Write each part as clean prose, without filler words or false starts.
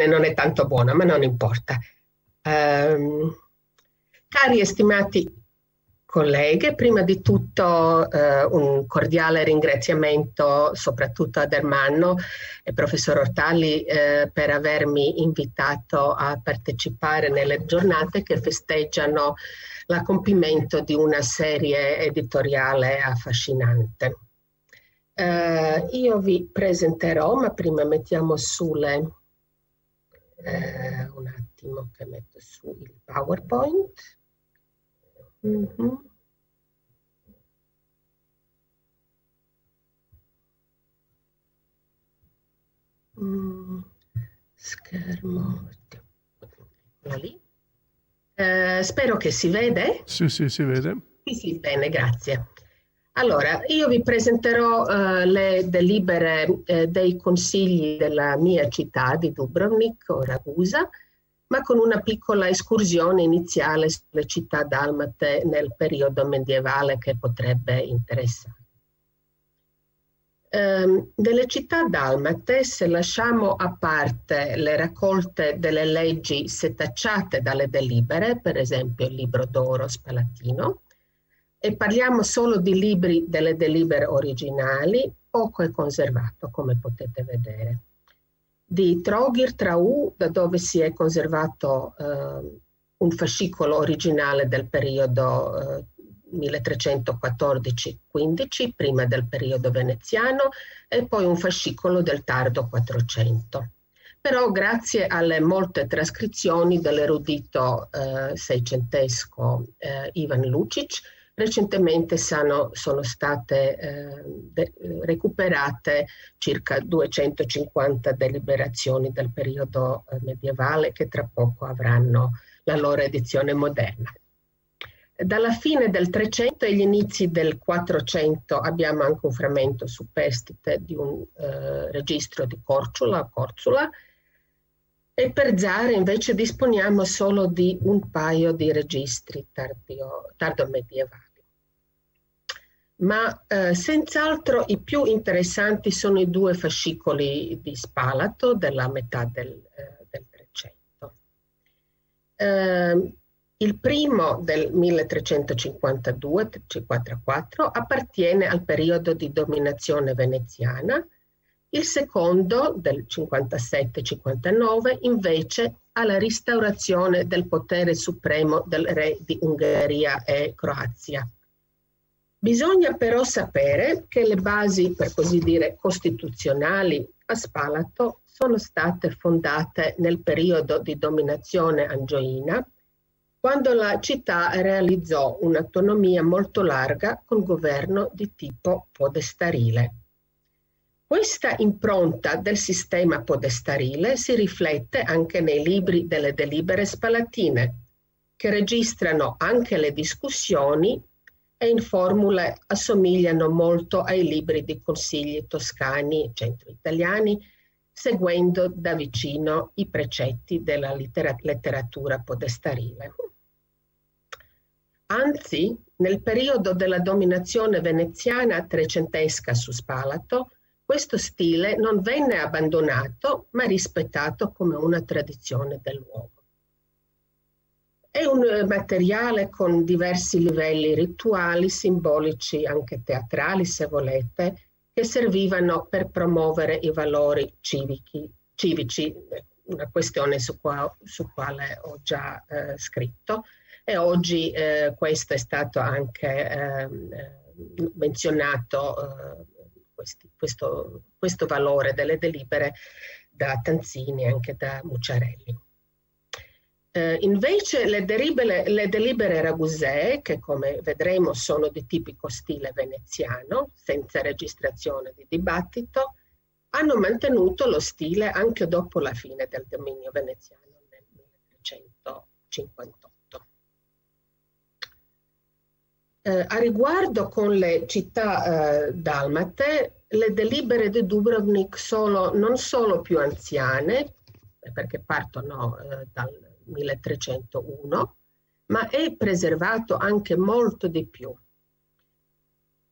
non è tanto buona, ma non importa. Cari e stimati colleghe, prima di tutto un cordiale ringraziamento soprattutto ad Ermanno e professor Ortali per avermi invitato a partecipare nelle giornate che festeggiano l'accompimento di una serie editoriale affascinante. Io vi presenterò, ma prima mettiamo sulle un attimo che metto su il PowerPoint. Schermo. Lì. Spero che si vede. Sì, si vede. Sì, bene, grazie. Allora, io vi presenterò le delibere dei consigli della mia città di Dubrovnik o Ragusa, ma con una piccola escursione iniziale sulle città dalmate nel periodo medievale che potrebbe interessare. Delle città dalmate, se lasciamo a parte le raccolte delle leggi setacciate dalle delibere, per esempio il libro d'oro spalatino, e parliamo solo di libri delle delibere originali, poco è conservato, come potete vedere. Di Trogir Trau, da dove si è conservato un fascicolo originale del periodo 1314-15, prima del periodo veneziano, e poi un fascicolo del tardo 400. Però grazie alle molte trascrizioni dell'erudito seicentesco Ivan Lucic, recentemente sono state recuperate circa 250 deliberazioni del periodo medievale che tra poco avranno la loro edizione moderna. Dalla fine del 300 e gli inizi del 400 abbiamo anche un frammento superstite di un registro di Corzula, e per Zara invece disponiamo solo di un paio di registri tardomedievali. Ma senz'altro i più interessanti sono i due fascicoli di Spalato della metà del 300. Il primo del 1352-54 appartiene al periodo di dominazione veneziana, il secondo del 57-59 invece alla restaurazione del potere supremo del re di Ungheria e Croazia. Bisogna però sapere che le basi, per così dire, costituzionali a Spalato sono state fondate nel periodo di dominazione angioina, quando la città realizzò un'autonomia molto larga con governo di tipo podestarile. Questa impronta del sistema podestarile si riflette anche nei libri delle delibere spalatine, che registrano anche le discussioni e in formule assomigliano molto ai libri di consigli toscani, centro-italiani, seguendo da vicino i precetti della letteratura podestarile. Anzi, nel periodo della dominazione veneziana trecentesca su Spalato, questo stile non venne abbandonato, ma rispettato come una tradizione del luogo. È un materiale con diversi livelli rituali, simbolici, anche teatrali se volete, che servivano per promuovere i valori civici, una questione su quale ho già scritto, e oggi questo è stato anche menzionato, questo valore delle delibere da Tanzini e anche da Mucciarelli. Invece le delibere ragusee, che come vedremo sono di tipico stile veneziano, senza registrazione di dibattito, hanno mantenuto lo stile anche dopo la fine del dominio veneziano nel 1358. A riguardo con le città dalmate, le delibere di Dubrovnik sono non solo più anziane, perché partono dal 1301, ma è preservato anche molto di più.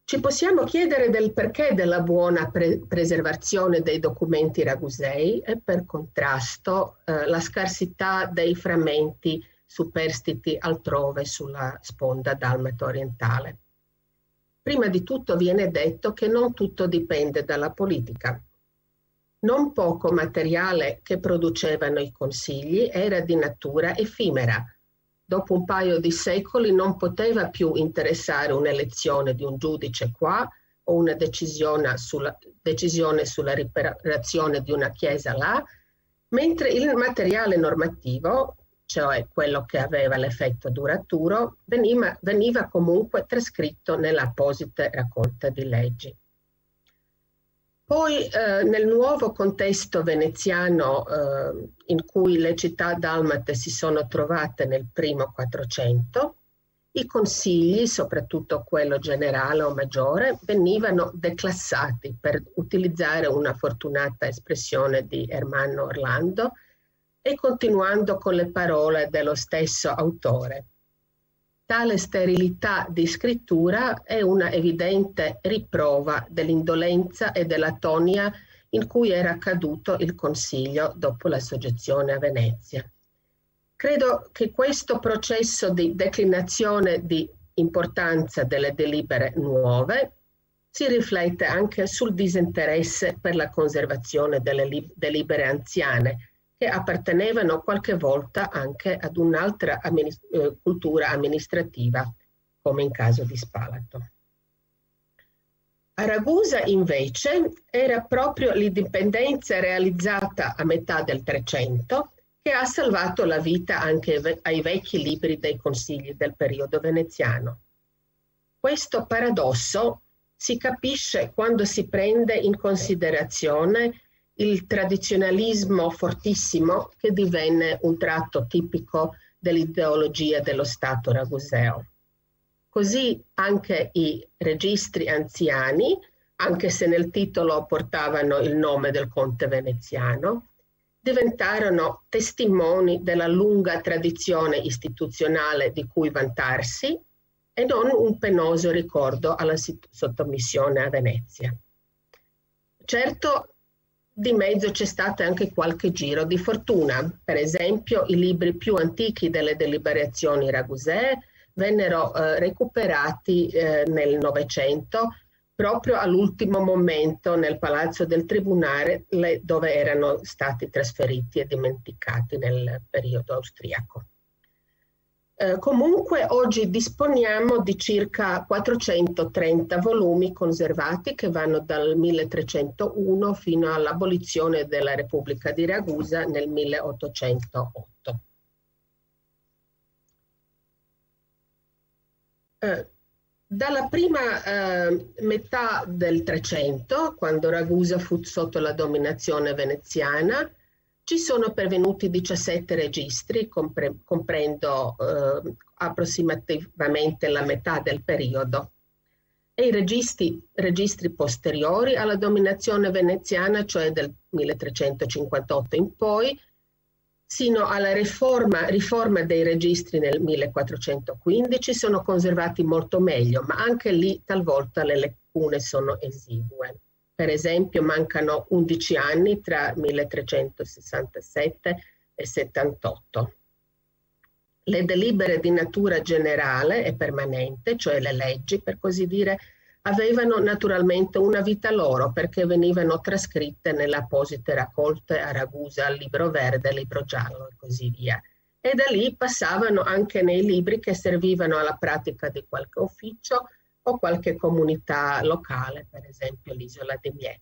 Ci possiamo chiedere del perché della buona preservazione dei documenti ragusei e per contrasto la scarsità dei frammenti superstiti altrove sulla sponda dalmata orientale. Prima di tutto viene detto che non tutto dipende dalla politica. Non poco materiale che producevano i consigli era di natura effimera. Dopo un paio di secoli non poteva più interessare un'elezione di un giudice qua o una decisione sulla riparazione di una chiesa là, mentre il materiale normativo, cioè quello che aveva l'effetto duraturo, veniva comunque trascritto nelle apposite raccolte di leggi. Poi nel nuovo contesto veneziano in cui le città dalmate si sono trovate nel primo 400, i consigli, soprattutto quello generale o maggiore, venivano declassati, per utilizzare una fortunata espressione di Ermanno Orlando, e continuando con le parole dello stesso autore. Tale sterilità di scrittura è una evidente riprova dell'indolenza e dell'atonia in cui era caduto il Consiglio dopo la soggezione a Venezia. Credo che questo processo di declinazione di importanza delle delibere nuove si riflette anche sul disinteresse per la conservazione delle delibere anziane, che appartenevano qualche volta anche ad un'altra cultura amministrativa, come in caso di Spalato. A Ragusa, invece, era proprio l'indipendenza realizzata a metà del 300 che ha salvato la vita anche ai vecchi libri dei consigli del periodo veneziano. Questo paradosso si capisce quando si prende in considerazione il tradizionalismo fortissimo che divenne un tratto tipico dell'ideologia dello Stato raguseo. Così anche i registri anziani, anche se nel titolo portavano il nome del conte veneziano, diventarono testimoni della lunga tradizione istituzionale di cui vantarsi e non un penoso ricordo alla sottomissione a Venezia. Certo, di mezzo c'è stato anche qualche giro di fortuna. Per esempio, i libri più antichi delle deliberazioni ragusee vennero recuperati nel Novecento, proprio all'ultimo momento nel Palazzo del Tribunale, dove erano stati trasferiti e dimenticati nel periodo austriaco. Comunque oggi disponiamo di circa 430 volumi conservati che vanno dal 1301 fino all'abolizione della Repubblica di Ragusa nel 1808. Dalla prima metà del 300, quando Ragusa fu sotto la dominazione veneziana, ci sono pervenuti 17 registri, comprendo approssimativamente la metà del periodo. E i registri posteriori alla dominazione veneziana, cioè del 1358 in poi, sino alla riforma dei registri nel 1415, sono conservati molto meglio, ma anche lì talvolta le lacune sono esigue. Per esempio, mancano 11 anni tra 1367 e 78. Le delibere di natura generale e permanente, cioè le leggi per così dire, avevano naturalmente una vita loro perché venivano trascritte nelle apposite raccolte a Ragusa, libro verde, libro giallo e così via. E da lì passavano anche nei libri che servivano alla pratica di qualche ufficio o qualche comunità locale, per esempio l'isola di Miette.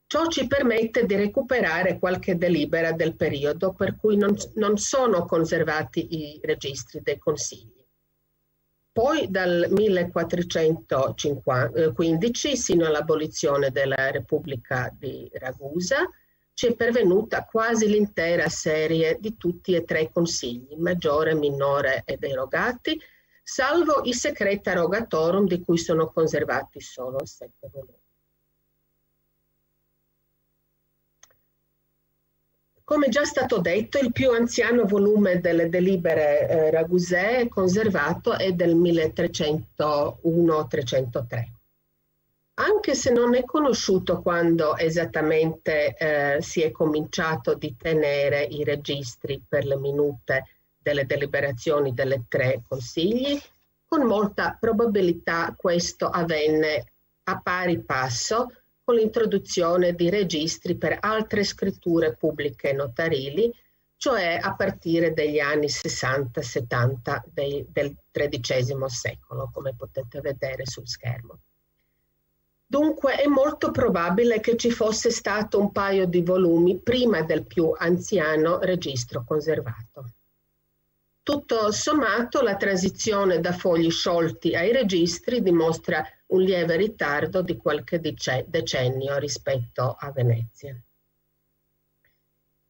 Ciò ci permette di recuperare qualche delibera del periodo per cui non sono conservati i registri dei consigli. Poi dal 1415 sino all'abolizione della Repubblica di Ragusa ci è pervenuta quasi l'intera serie di tutti e tre i consigli, maggiore, minore ed erogati, salvo i Secreta Rogatorum di cui sono conservati solo 7 volumi. Come già stato detto, il più anziano volume delle delibere Ragusea conservato è del 1301-303. Anche se non è conosciuto quando esattamente si è cominciato di tenere i registri per le minute delle deliberazioni delle 3 consigli, con molta probabilità questo avvenne a pari passo con l'introduzione di registri per altre scritture pubbliche notarili, cioè a partire dagli anni 60-70 del XIII secolo, come potete vedere sul schermo. Dunque è molto probabile che ci fosse stato un paio di volumi prima del più anziano registro conservato. Tutto sommato, la transizione da fogli sciolti ai registri dimostra un lieve ritardo di qualche decennio rispetto a Venezia.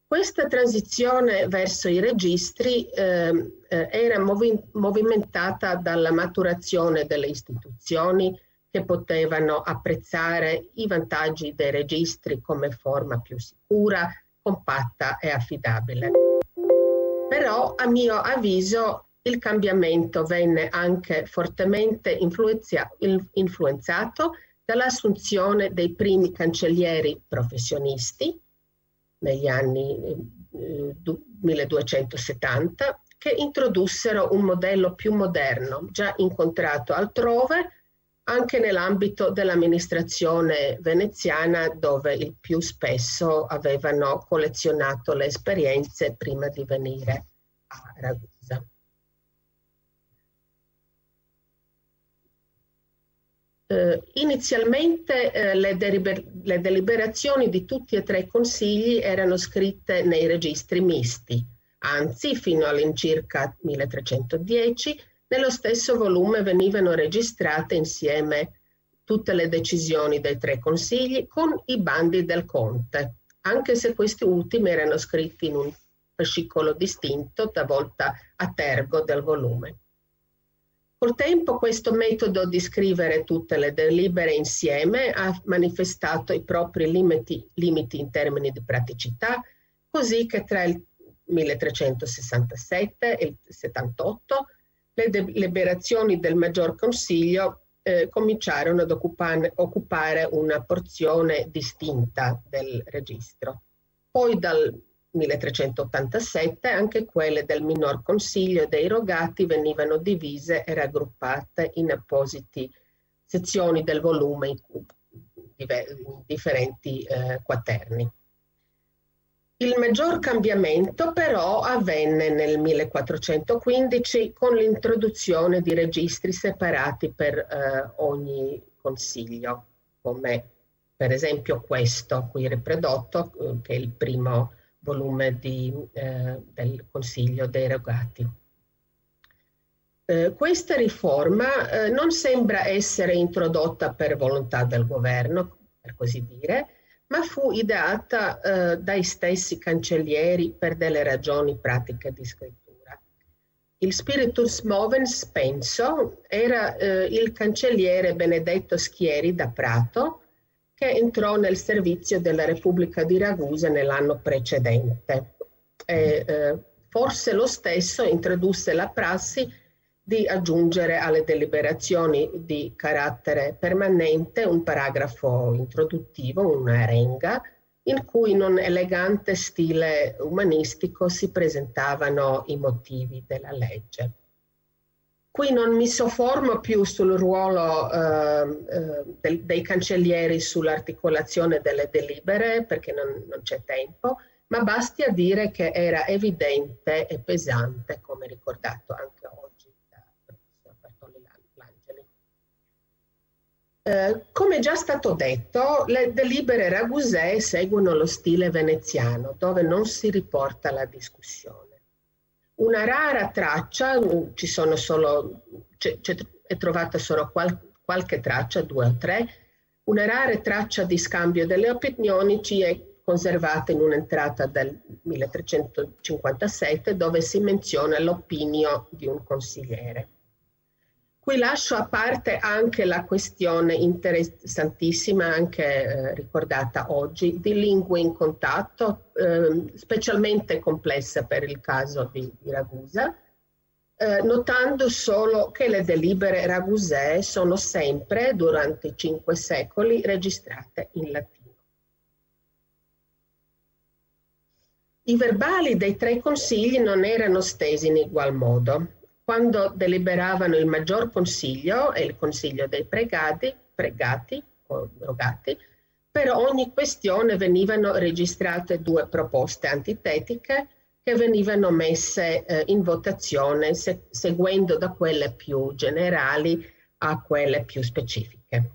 Questa transizione verso i registri era movimentata dalla maturazione delle istituzioni che potevano apprezzare i vantaggi dei registri come forma più sicura, compatta e affidabile. Però, a mio avviso, il cambiamento venne anche fortemente influenzato dall'assunzione dei primi cancellieri professionisti negli anni 1270, che introdussero un modello più moderno, già incontrato altrove, anche nell'ambito dell'amministrazione veneziana, dove il più spesso avevano collezionato le esperienze prima di venire a Ragusa. Inizialmente le deliberazioni di tutti e 3 i consigli erano scritte nei registri misti, anzi fino all'incirca 1310 nello stesso volume venivano registrate insieme tutte le decisioni dei 3 consigli con i bandi del conte, anche se questi ultimi erano scritti in un fascicolo distinto, talvolta a tergo del volume. Col tempo questo metodo di scrivere tutte le delibere insieme ha manifestato i propri limiti in termini di praticità, così che tra il 1367 e il 78 le deliberazioni del Maggior Consiglio cominciarono ad occupare una porzione distinta del registro. Poi dal 1387 anche quelle del Minor Consiglio e dei Rogati venivano divise e raggruppate in appositi sezioni del volume in differenti quaterni. Il maggior cambiamento però avvenne nel 1415 con l'introduzione di registri separati per ogni consiglio, come per esempio questo qui riprodotto, che è il primo volume del Consiglio dei Rogati. Questa riforma non sembra essere introdotta per volontà del governo, per così dire, ma fu ideata dai stessi cancellieri per delle ragioni pratiche di scrittura. Il spiritus movens, penso, era il cancelliere Benedetto Schieri da Prato, che entrò nel servizio della Repubblica di Ragusa nell'anno precedente. Forse lo stesso introdusse la prassi di aggiungere alle deliberazioni di carattere permanente un paragrafo introduttivo, una arenga, in cui in un elegante stile umanistico si presentavano i motivi della legge. Qui non mi soffermo più sul ruolo dei cancellieri sull'articolazione delle delibere, perché non c'è tempo, ma basti a dire che era evidente e pesante, come ricordato anche oggi. Come già stato detto, le delibere ragusee seguono lo stile veneziano, dove non si riporta la discussione. Una rara traccia, è trovata solo qualche traccia, 2 o 3, una rara traccia di scambio delle opinioni ci è conservata in un'entrata del 1357, dove si menziona l'opinio di un consigliere. Qui lascio a parte anche la questione interessantissima, anche ricordata oggi, di lingue in contatto, specialmente complessa per il caso di Ragusa, notando solo che le delibere ragusee sono sempre, durante i 5 secoli, registrate in latino. I verbali dei 3 consigli non erano stesi in ugual modo. Quando deliberavano il Maggior Consiglio e il Consiglio dei Pregati o Rogati, per ogni questione venivano registrate 2 proposte antitetiche che venivano messe in votazione seguendo da quelle più generali a quelle più specifiche.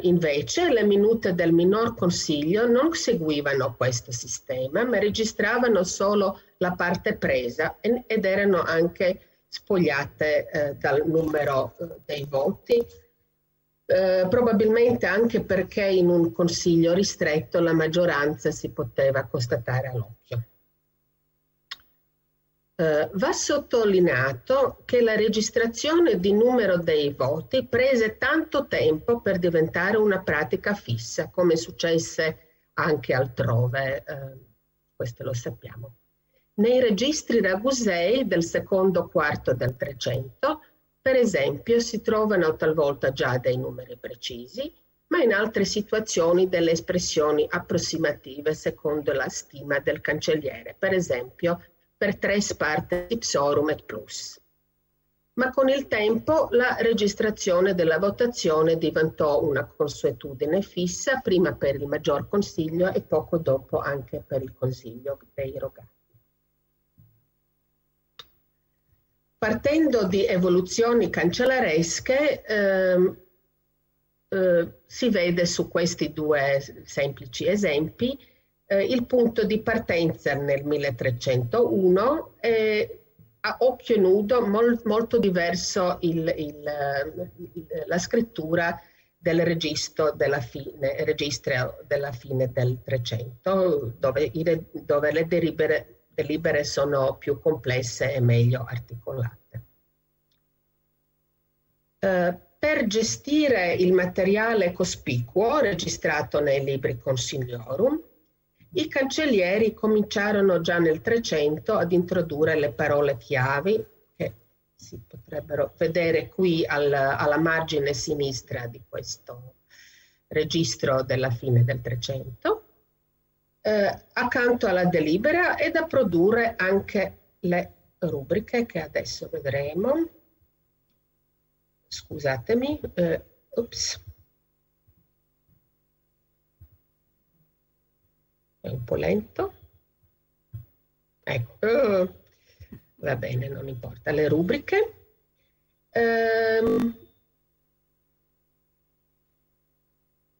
Invece le minute del Minor Consiglio non seguivano questo sistema, ma registravano solo la parte presa ed erano anche spogliate dal numero dei voti, probabilmente anche perché in un consiglio ristretto la maggioranza si poteva constatare all'occhio. Va sottolineato che la registrazione di numero dei voti prese tanto tempo per diventare una pratica fissa, come successe anche altrove, questo lo sappiamo. Nei registri ragusei del secondo quarto del 300, per esempio, si trovano talvolta già dei numeri precisi, ma in altre situazioni delle espressioni approssimative secondo la stima del cancelliere, per esempio per 3 partes ipsorum et plus. Ma con il tempo la registrazione della votazione diventò una consuetudine fissa, prima per il Maggior Consiglio e poco dopo anche per il Consiglio dei Rogati. Partendo di evoluzioni cancellaresche, si vede su questi 2 semplici esempi il punto di partenza nel 1301 è a occhio nudo molto diverso la scrittura del registro della fine del 300, dove le delibere sono più complesse e meglio articolate. Per gestire il materiale cospicuo registrato nei libri consigliorum, i cancellieri cominciarono già nel 300 ad introdurre le parole chiavi, che si potrebbero vedere qui alla margine sinistra di questo registro della fine del 300, accanto alla delibera, ed a produrre anche le rubriche che adesso vedremo. Scusatemi, ups. È un po' lento. Ecco, va bene, non importa. Le rubriche.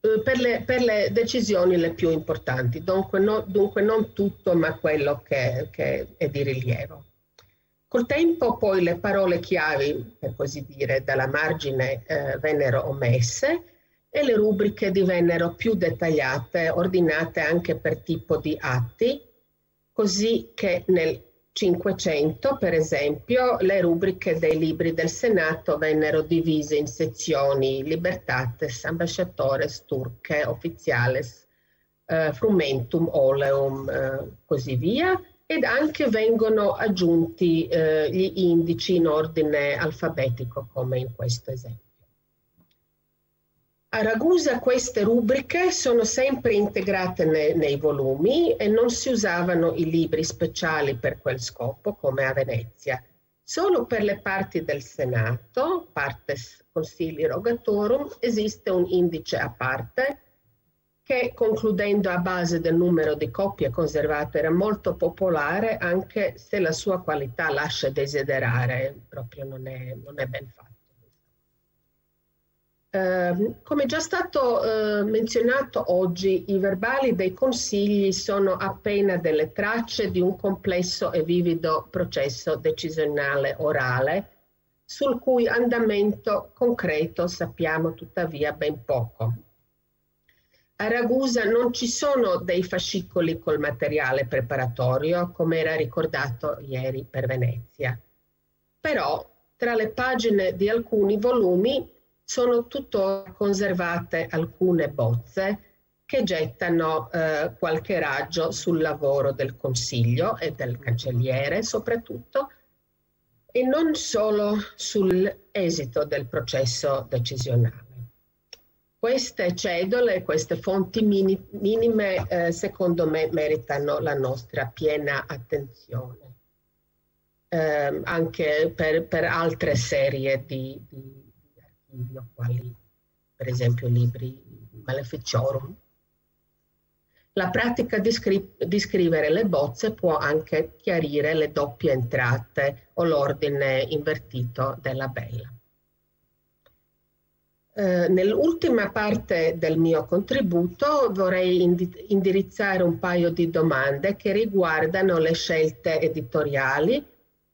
Per le decisioni le più importanti, dunque non tutto, ma quello che è di rilievo. Col tempo poi le parole chiavi, per così dire, dalla margine vennero omesse, e le rubriche divennero più dettagliate, ordinate anche per tipo di atti, così che nel 500, per esempio, le rubriche dei libri del Senato vennero divise in sezioni libertates, ambasciatores, turche, officiales, frumentum, oleum, così via, ed anche vengono aggiunti gli indici in ordine alfabetico, come in questo esempio. A Ragusa queste rubriche sono sempre integrate nei volumi e non si usavano i libri speciali per quel scopo, come a Venezia. Solo per le parti del Senato, partes consilii rogatorum, esiste un indice a parte che, concludendo a base del numero di copie conservate, era molto popolare, anche se la sua qualità lascia desiderare, proprio non è ben fatto. Come già stato menzionato oggi, i verbali dei consigli sono appena delle tracce di un complesso e vivido processo decisionale orale, sul cui andamento concreto sappiamo tuttavia ben poco. A Ragusa non ci sono dei fascicoli col materiale preparatorio, come era ricordato ieri per Venezia, però tra le pagine di alcuni volumi sono tuttora conservate alcune bozze che gettano qualche raggio sul lavoro del Consiglio e del Cancelliere soprattutto, e non solo sull'esito del processo decisionale. Queste cedole, queste fonti minime, secondo me, meritano la nostra piena attenzione, anche per altre serie di archivio, quali per esempio libri Maleficiorum. La pratica di scrivere le bozze può anche chiarire le doppie entrate o l'ordine invertito della bella. Nell'ultima parte del mio contributo vorrei indirizzare un paio di domande che riguardano le scelte editoriali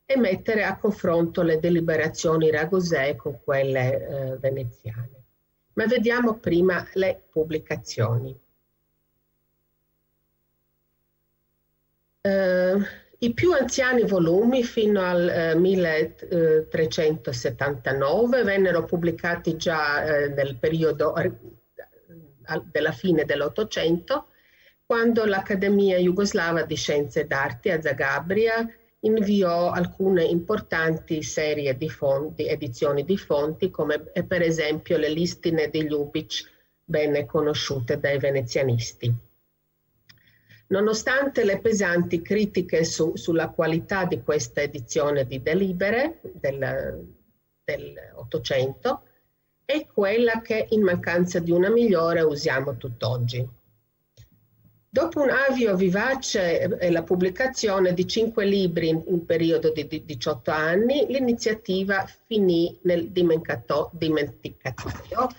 e mettere a confronto le deliberazioni Ragusei con quelle veneziane. Ma vediamo prima le pubblicazioni. I più anziani volumi, fino al 1379, vennero pubblicati già nel periodo della fine dell'Ottocento, quando l'Accademia Jugoslava di Scienze d'Arte a Zagabria inviò alcune importanti serie di edizioni di fonti, come per esempio le listine di Ljubic, bene conosciute dai venezianisti. Nonostante le pesanti critiche sulla qualità di questa edizione di delibere dell'Ottocento, è quella che in mancanza di una migliore usiamo tutt'oggi. Dopo un avvio vivace e la pubblicazione di 5 libri in un periodo di 18 anni, l'iniziativa finì nel dimenticatoio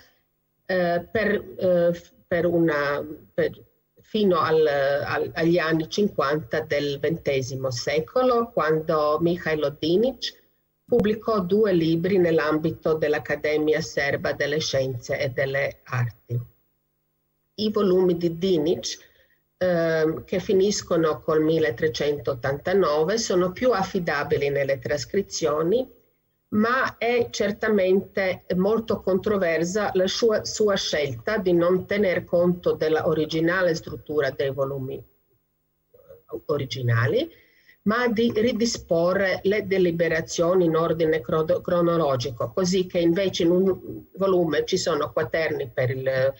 fino agli anni 50 del XX secolo, quando Mihailo Dinic pubblicò 2 libri nell'ambito dell'Accademia Serba delle Scienze e delle Arti. I volumi di Dinic, che finiscono col 1389, sono più affidabili nelle trascrizioni, ma è certamente molto controversa la sua scelta di non tener conto della originale struttura dei volumi originali, ma di ridisporre le deliberazioni in ordine cronologico, così che invece in un volume ci sono quaterni per il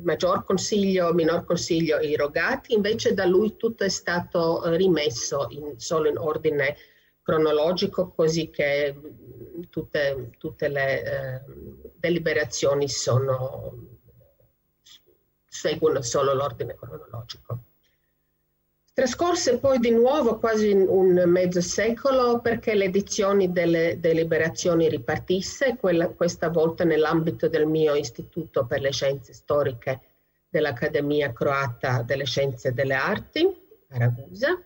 maggior consiglio, minor consiglio irrogati, invece da lui tutto è stato rimesso solo in ordine cronologico, così che tutte le deliberazioni seguono solo l'ordine cronologico. Trascorse poi di nuovo quasi un mezzo secolo perché le edizioni delle deliberazioni ripartisse, questa volta nell'ambito del mio Istituto per le Scienze Storiche dell'Accademia Croata delle Scienze e delle Arti, a Ragusa,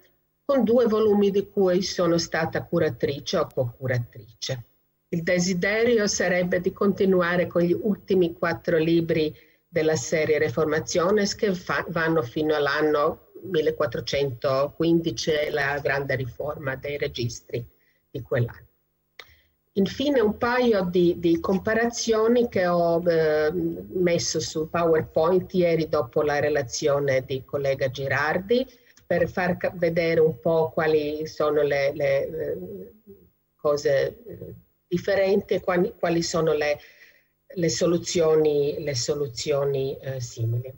con 2 volumi di cui sono stata curatrice o co-curatrice. Il desiderio sarebbe di continuare con gli ultimi 4 libri della serie Reformationes che vanno fino all'anno 1415, la grande riforma dei registri di quell'anno. Infine un paio di comparazioni che ho messo su PowerPoint ieri dopo la relazione di collega Girardi, per far vedere un po' quali sono le cose differenti e quali sono le soluzioni simili.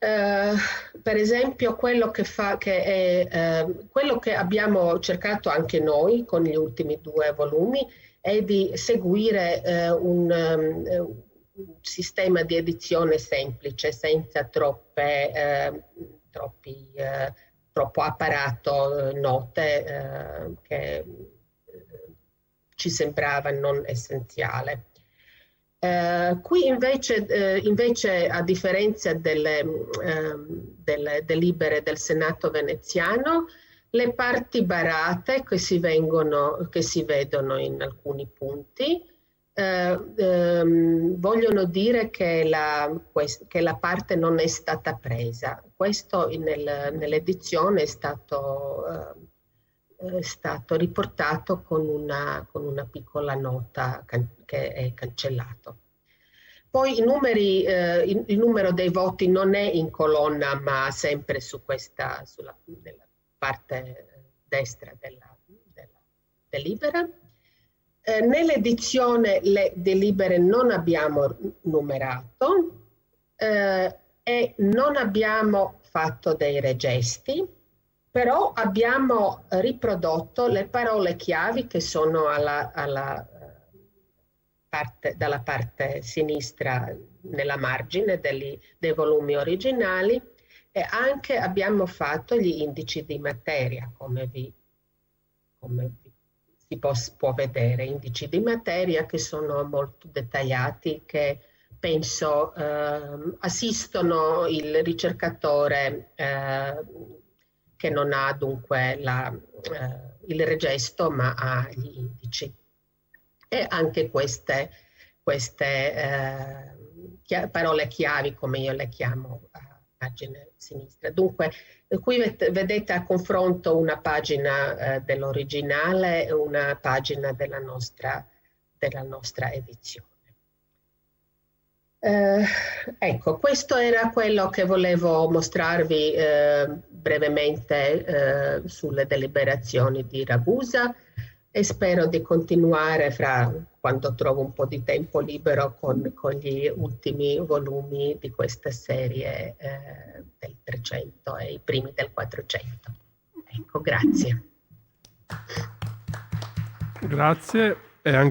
Per esempio quello che abbiamo cercato anche noi con gli ultimi 2 volumi è di seguire un sistema di edizione semplice, senza troppo apparato, note che ci sembrava non essenziale. Qui invece a differenza delle delibere del Senato veneziano, le parti barate che si vedono in alcuni punti vogliono dire che la parte non è stata presa. Questo nell'edizione è stato è stato riportato con una piccola nota che è cancellato. Poi il numero dei voti non è in colonna, ma sempre sulla parte destra della delibera. Nell'edizione le delibere non abbiamo numerato e non abbiamo fatto dei regesti, però abbiamo riprodotto le parole chiavi che sono dalla parte sinistra nella margine dei volumi originali, e anche abbiamo fatto gli indici di materia, come si può vedere, indici di materia che sono molto dettagliati, che penso assistono il ricercatore che non ha dunque il regesto, ma ha gli indici. E anche queste parole chiavi, come io le chiamo, a pagina sinistra. Dunque, qui vedete a confronto una pagina dell'originale e una pagina della nostra edizione. Ecco, questo era quello che volevo mostrarvi brevemente sulle deliberazioni di Ragusa, e spero di continuare quando trovo un po' di tempo libero con gli ultimi volumi di questa serie del 300 e i primi del 400. Ecco, grazie. Grazie. E anche